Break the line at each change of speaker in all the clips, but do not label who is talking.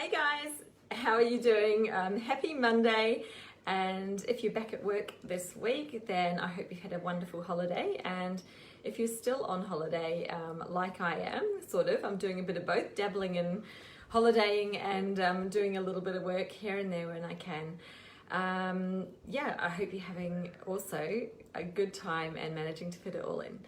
Hey guys, how are you doing? Happy Monday, and if you're back at work this week, then I hope you've had a wonderful holiday. And if you're still on holiday, like I am, sort of, I'm doing a bit of both, dabbling in holidaying and doing a little bit of work here and there when I can. Yeah, I hope you're having also a good time and managing to fit it all in.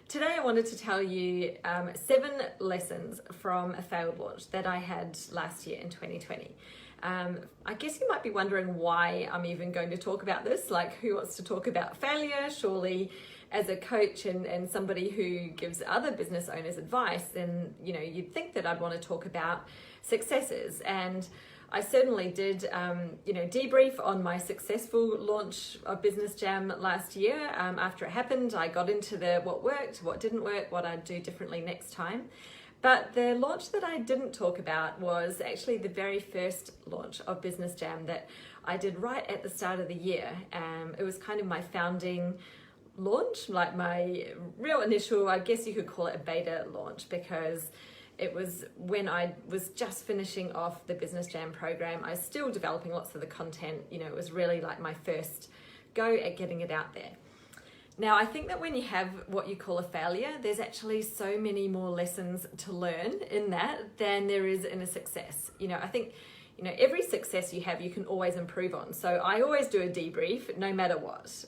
Today I wanted to tell you 7 lessons from a failed launch that I had last year in 2020. I guess you might be wondering why I'm even going to talk about this. Like, who wants to talk about failure? Surely as a coach and somebody who gives other business owners advice, then you'd think that I'd want to talk about successes. And I certainly did, debrief on my successful launch of Business Jam last year. After it happened, I got into what worked, what didn't work, what I'd do differently next time. But the launch that I didn't talk about was actually the very first launch of Business Jam that I did right at the start of the year. It was kind of my founding launch, like my real initial, I guess you could call it a beta launch, because it was when I was just finishing off the Business Jam program. I was still developing lots of the content. It was really like my first go at getting it out there. Now, I think that when you have what you call a failure, there's actually so many more lessons to learn in that than there is in a success. I think, every success you have, you can always improve on. So I always do a debrief no matter what.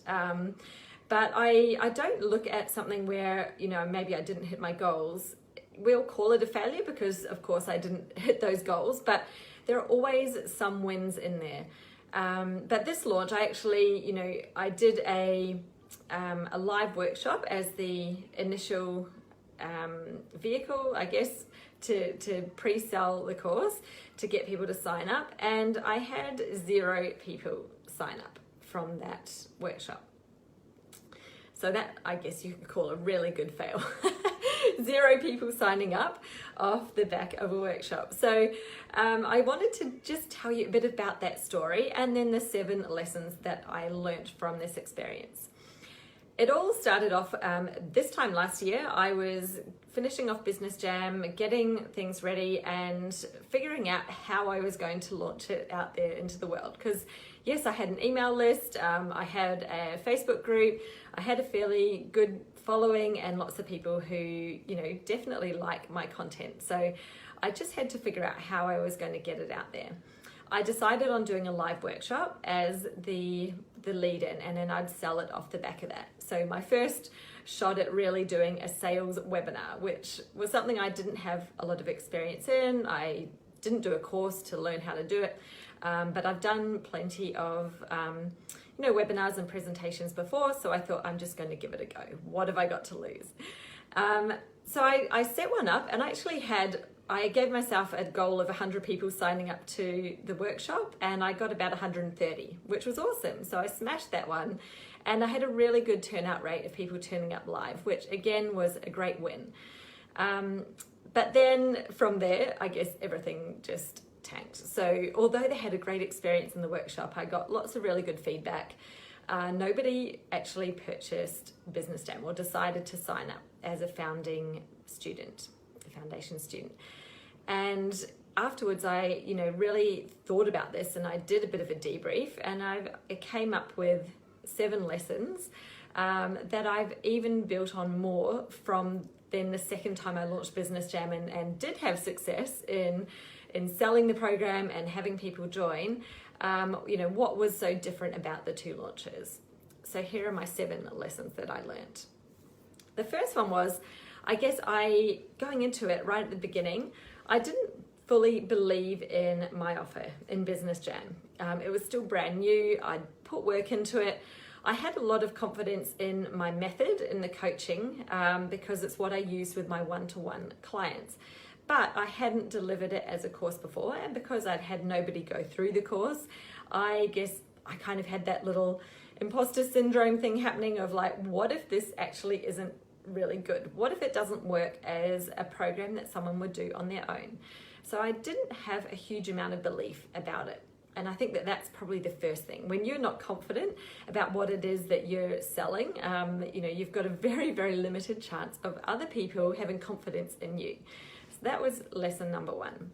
But I don't look at something where, maybe I didn't hit my goals. We'll call it a failure because, of course, I didn't hit those goals, but there are always some wins in there. But this launch, I actually, I did a live workshop as the initial vehicle, I guess, to pre-sell the course, to get people to sign up. And I had 0 people sign up from that workshop. So that, I guess you could call a really good fail. 0 people signing up off the back of a workshop. So I wanted to just tell you a bit about that story and then the 7 lessons that I learnt from this experience. It all started off this time last year. I was finishing off Business Jam, getting things ready and figuring out how I was going to launch it out there into the world. Because yes, I had an email list, I had a Facebook group, I had a fairly good following and lots of people who, definitely like my content. So I just had to figure out how I was going to get it out there. I decided on doing a live workshop as the lead in, and then I'd sell it off the back of that. So my first shot at really doing a sales webinar, which was something I didn't have a lot of experience in. I didn't do a course to learn how to do it, but I've done plenty of webinars and presentations before, so I thought I'm just going to give it a go. What have I got to lose? So I set one up, and I gave myself a goal of 100 people signing up to the workshop, and I got about 130, which was awesome. So I smashed that one, and I had a really good turnout rate of people turning up live, which again was a great win. But then from there, I guess everything just tanked. So although they had a great experience in the workshop, I got lots of really good feedback. Nobody actually purchased Business Jam or decided to sign up as a foundation student. And afterwards, I really thought about this, and I did a bit of a debrief, and I came up with 7 lessons that I've even built on more from then the second time I launched Business Jam and did have success in selling the program and having people join. What was so different about the 2 launches? So here are my 7 lessons that I learned. The first one was, I guess going into it right at the beginning, I didn't fully believe in my offer in Business Jam. It was still brand new. I'd put work into it. I had a lot of confidence in my method in the coaching because it's what I use with my one-to-one clients. But I hadn't delivered it as a course before, and because I'd had nobody go through the course, I guess I kind of had that little imposter syndrome thing happening of like, what if this actually isn't really good? What if it doesn't work as a program that someone would do on their own? So I didn't have a huge amount of belief about it. And I think that that's probably the first thing. When you're not confident about what it is that you're selling, you've got a very, very limited chance of other people having confidence in you. So that was lesson number 1.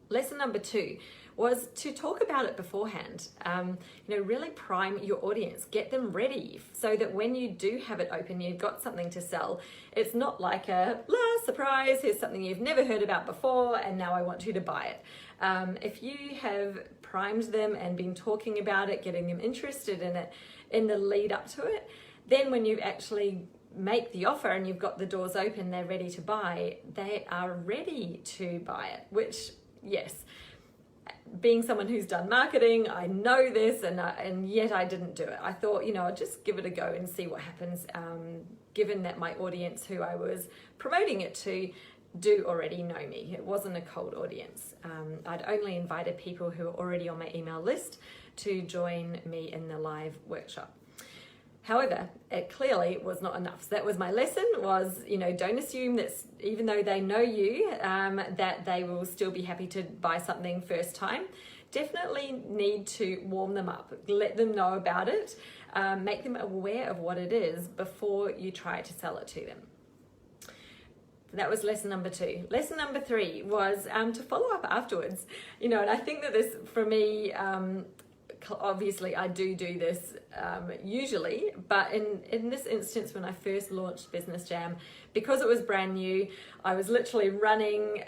Lesson number 2 was to talk about it beforehand. Really prime your audience, get them ready so that when you do have it open, you've got something to sell. It's not like a surprise, here's something you've never heard about before and now I want you to buy it. If you have primed them and been talking about it, getting them interested in it in the lead up to it, then when you actually make the offer and you've got the doors open, they're ready to buy, they are ready to buy it, which, yes, being someone who's done marketing, I know this, and yet I didn't do it. I thought, I'll just give it a go and see what happens, given that my audience who I was promoting it to do already know me. It wasn't a cold audience. I'd only invited people who were already on my email list to join me in the live workshop. However, it clearly was not enough. So that was my lesson, was, don't assume that even though they know you, that they will still be happy to buy something first time. Definitely need to warm them up, let them know about it, make them aware of what it is before you try to sell it to them. That was lesson number 2. Lesson number 3 was to follow up afterwards. And I think that this, for me, obviously I do this usually, but in this instance, when I first launched Business Jam, because it was brand new, I was literally running,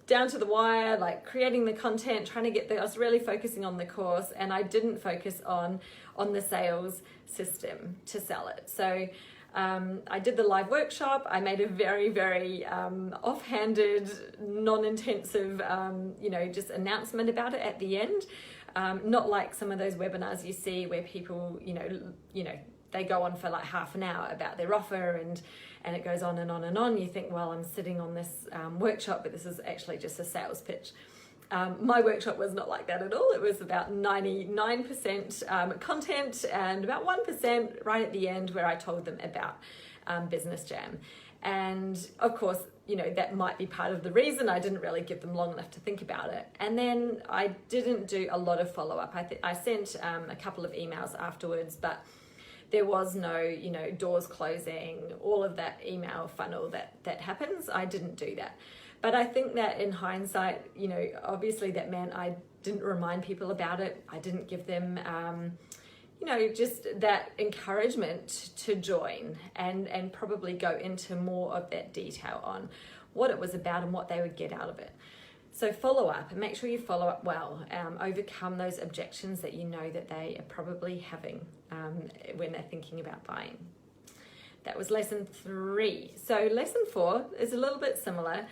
down to the wire, like creating the content, trying to get there. I was really focusing on the course, and I didn't focus on the sales system to sell it. So I did the live workshop. I made a very, very offhanded, non-intensive, just announcement about it at the end. Not like some of those webinars you see where people, they go on for like half an hour about their offer and it goes on and on and on. You think, well, I'm sitting on this workshop, but this is actually just a sales pitch. My workshop was not like that at all. It was about 99% content and about 1% right at the end where I told them about Business Jam. And of course, that might be part of the reason I didn't really give them long enough to think about it. And then I didn't do a lot of follow-up. I sent a couple of emails afterwards, but there was no, doors closing, all of that email funnel that happens. I didn't do that. But I think that in hindsight, obviously that meant I didn't remind people about it. I didn't give them, just that encouragement to join and probably go into more of that detail on what it was about and what they would get out of it. So follow up and make sure you follow up well, overcome those objections that that they are probably having when they're thinking about buying. That was lesson 3. So lesson 4 is a little bit similar.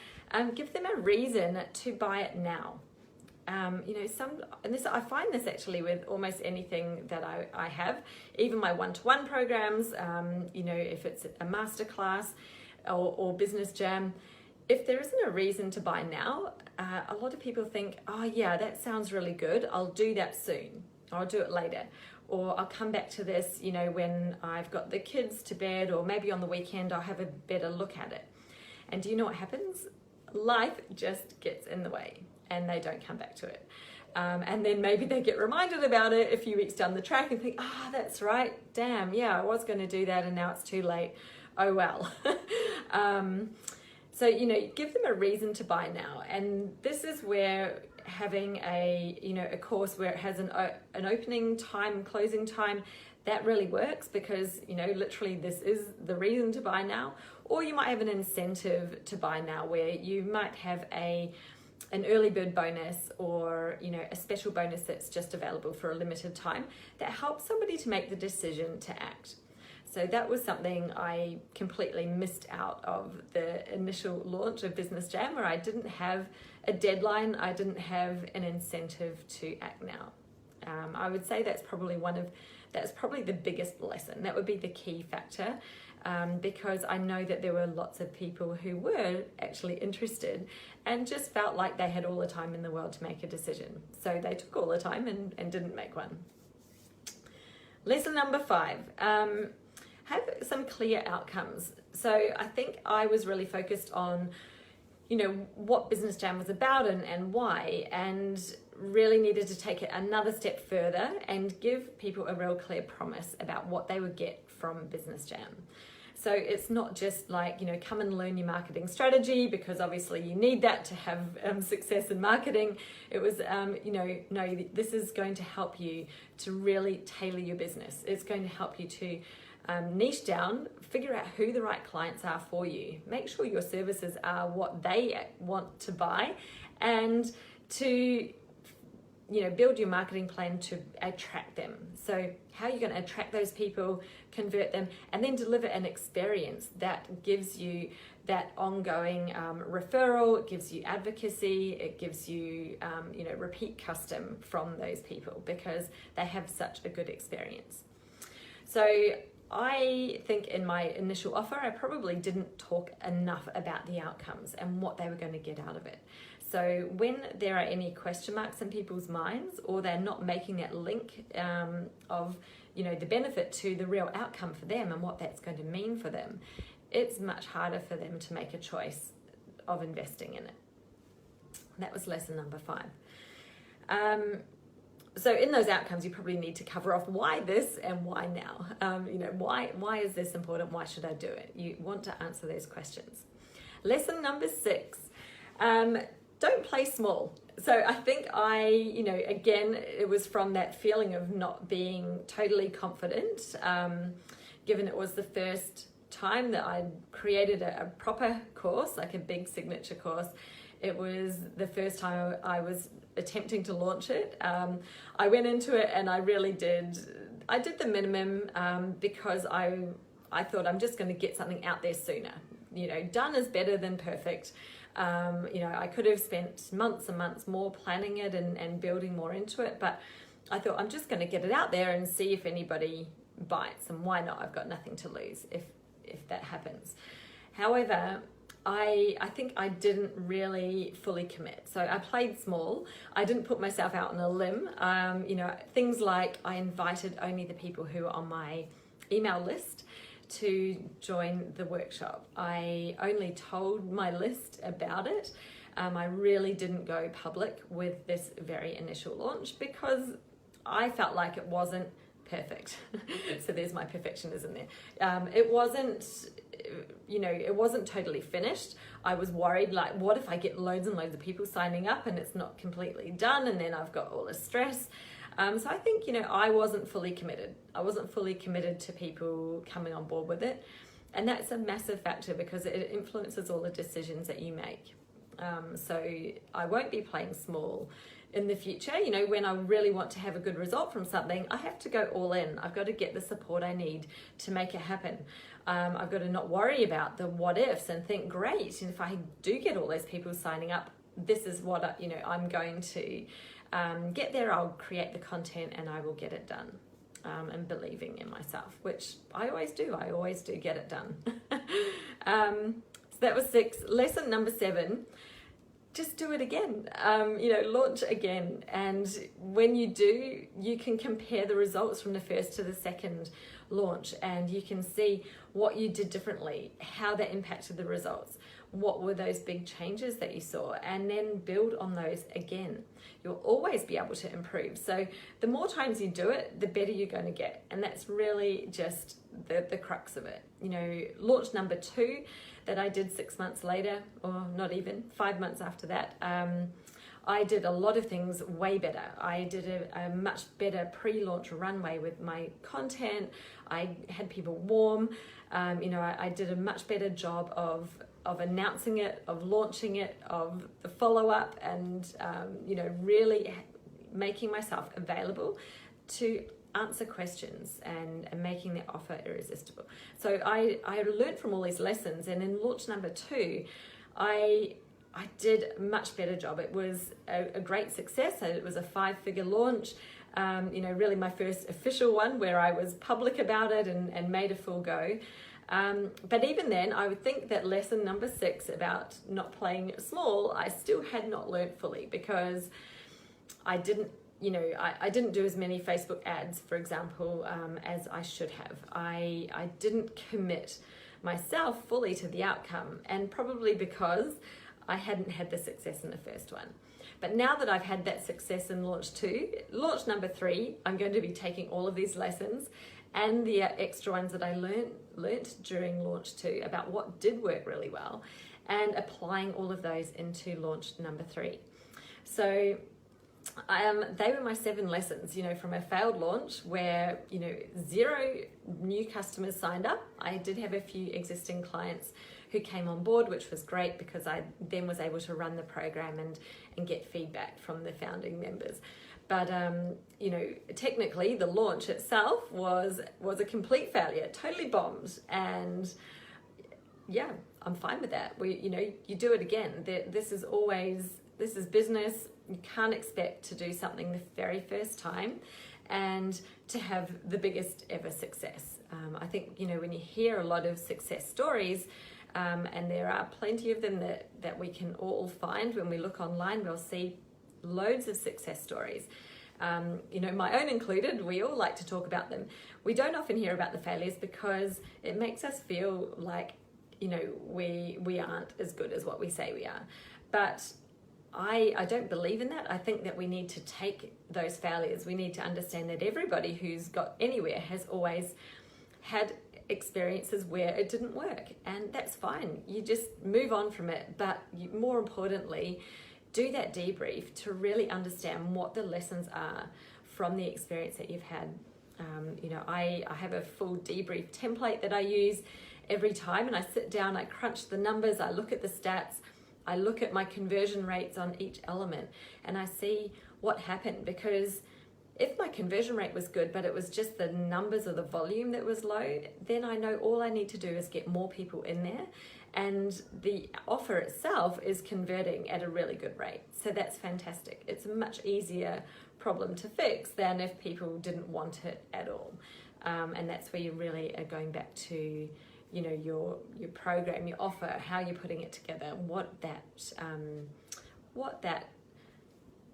Give them a reason to buy it now. I find this actually with almost anything that I have, even my one-to-one programs, if it's a masterclass or Business Jam, if there isn't a reason to buy now, a lot of people think, oh yeah, that sounds really good. I'll do that soon. I'll do it later. Or I'll come back to this, when I've got the kids to bed, or maybe on the weekend I'll have a better look at it. And do you know what happens? Life just gets in the way and they don't come back to it. And then maybe they get reminded about it a few weeks down the track and think, that's right. Damn, yeah, I was going to do that and now it's too late. Oh, well. So, give them a reason to buy now. And this is where having a course where it has an opening time and closing time, that really works because, literally this is the reason to buy now. Or you might have an incentive to buy now where you might have an early bird bonus or, a special bonus that's just available for a limited time that helps somebody to make the decision to act. So that was something I completely missed out of the initial launch of Business Jam, where I didn't have a deadline, I didn't have an incentive to act now. I would say that's probably the biggest lesson. That would be the key factor, because I know that there were lots of people who were actually interested and just felt like they had all the time in the world to make a decision. So they took all the time and didn't make one. Lesson number 5. Have some clear outcomes. So I think I was really focused on, what Business Jam was about and why, and really needed to take it another step further and give people a real clear promise about what they would get from Business Jam. So it's not just like, come and learn your marketing strategy, because obviously you need that to have success in marketing. It was, no, this is going to help you to really tailor your business. It's going to help you to niche down, figure out who the right clients are for you, make sure your services are what they want to buy, and to build your marketing plan to attract them. So how are you going to attract those people, convert them, and then deliver an experience that gives you that ongoing referral, it gives you advocacy, it gives you repeat custom from those people because they have such a good experience. So I think in my initial offer, I probably didn't talk enough about the outcomes and what they were going to get out of it. So when there are any question marks in people's minds, or they're not making that link of the benefit to the real outcome for them and what that's going to mean for them, it's much harder for them to make a choice of investing in it. That was lesson number 5. So in those outcomes, you probably need to cover off why this and why now. Why is this important? Why should I do it? You want to answer those questions. Lesson number 6, don't play small. So I think again, it was from that feeling of not being totally confident, given it was the first time that I created a proper course, like a big signature course. It was the first time I was attempting to launch it. I went into it and I did the minimum because I thought I'm just going to get something out there sooner. Done is better than perfect. I could have spent months and months more planning it and building more into it, but I thought I'm just going to get it out there and see if anybody bites, and why not? I've got nothing to lose if that happens. However, I think I didn't really fully commit. So I played small. I didn't put myself out on a limb. Things like I invited only the people who are on my email list to join the workshop. I only told my list about it. I really didn't go public with this very initial launch because I felt like it wasn't perfect. So there's my perfectionism there. It wasn't totally finished. I was worried, like, what if I get loads and loads of people signing up and it's not completely done, and then I've got all this stress. So I think, I wasn't fully committed. I wasn't fully committed to people coming on board with it. And that's a massive factor because it influences all the decisions that you make. So I won't be playing small in the future. When I really want to have a good result from something, I have to go all in. I've got to get the support I need to make it happen. I've got to not worry about the what ifs and think, great, and if I do get all those people signing up, this is what I'm going to get there. I'll create the content and I will get it done. And believing in myself, which I always do. I always do get it done. So that was 6. Lesson number 7, just do it again. Launch again. And when you do, you can compare the results from the first to the second launch, and you can see what you did differently, how that impacted the results, what were those big changes that you saw, and then build on those again. You'll always be able to improve. So the more times you do it, the better you're going to get. And that's really just the crux of it. Launch number 2 that I did 6 months later, or not even 5 months after that, I did a lot of things way better. I did a much better pre-launch runway with my content. I had people warm. I did a much better job of announcing it, of launching it, of the follow-up, and really making myself available to answer questions and making the offer irresistible. So I learned from all these lessons, and in launch number 2, I did a much better job. It was a great success. It was a 5-figure launch. Really my first official one where I was public about it and made a full go. But even then, I would think that lesson number 6 about not playing small, I still had not learned fully, because I didn't do as many Facebook ads, for example, as I should have. I didn't commit myself fully to the outcome, and probably because I hadn't had the success in the first one. But now that I've had that success in launch 2, launch number 3, I'm going to be taking all of these lessons and the extra ones that I learnt during launch 2 about what did work really well, and applying all of those into launch number 3. So they were my 7 lessons, from a failed launch where, 0 new customers signed up. I did have a few existing clients who came on board, which was great because I then was able to run the program and get feedback from the founding members. But, technically the launch itself was a complete failure, totally bombed. And yeah, I'm fine with that. You do it again. This is business. You can't expect to do something the very first time and to have the biggest ever success. I think, when you hear a lot of success stories, and there are plenty of them that we can all find when we look online, we'll see loads of success stories. My own included, we all like to talk about them. We don't often hear about the failures because it makes us feel like, we aren't as good as what we say we are. But I don't believe in that. I think that we need to take those failures. We need to understand that everybody who's got anywhere has always had experiences where it didn't work, and that's fine. You just move on from it, but more importantly, do that debrief to really understand what the lessons are from the experience that you've had. I have a full debrief template that I use every time, and I sit down, I crunch the numbers, I look at the stats, I look at my conversion rates on each element, and I see what happened. Because if my conversion rate was good, but it was just the numbers or the volume that was low, then I know all I need to do is get more people in there, and the offer itself is converting at a really good rate. So that's fantastic. It's a much easier problem to fix than if people didn't want it at all. And that's where you really are going back to your program, your offer, how you're putting it together, what that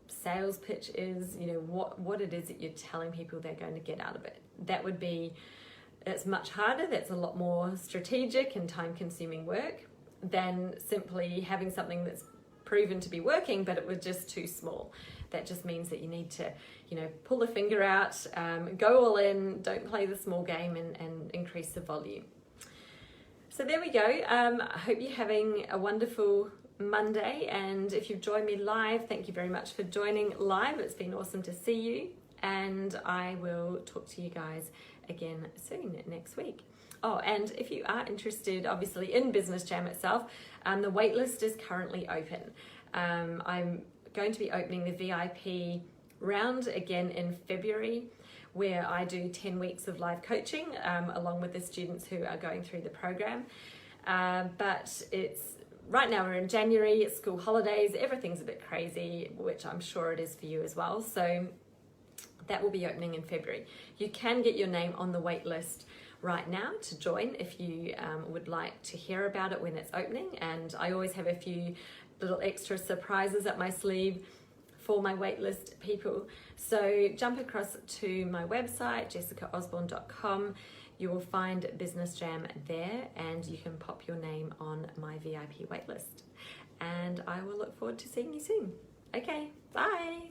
sales pitch is, what it is that you're telling people they're going to get out of it. It's much harder. That's a lot more strategic and time-consuming work than simply having something that's proven to be working, but it was just too small. That just means that you need to, pull the finger out, go all in, don't play the small game, and increase the volume. So there we go. I hope you're having a wonderful Monday, and if you've joined me live, thank you very much for joining live. It's been awesome to see you, and I will talk to you guys again soon next week. Oh, and if you are interested, obviously, in Business Jam itself, the waitlist is currently open. I'm going to be opening the VIP round again in February, where I do 10 weeks of live coaching along with the students who are going through the program. But right now we're in January, it's school holidays, everything's a bit crazy, which I'm sure it is for you as well. So that will be opening in February. You can get your name on the wait list right now to join if you would like to hear about it when it's opening. And I always have a few little extra surprises up my sleeve for my waitlist people. So jump across to my website, jessicaosborne.com. You will find Business Jam there, and you can pop your name on my VIP waitlist. And I will look forward to seeing you soon. Okay, bye.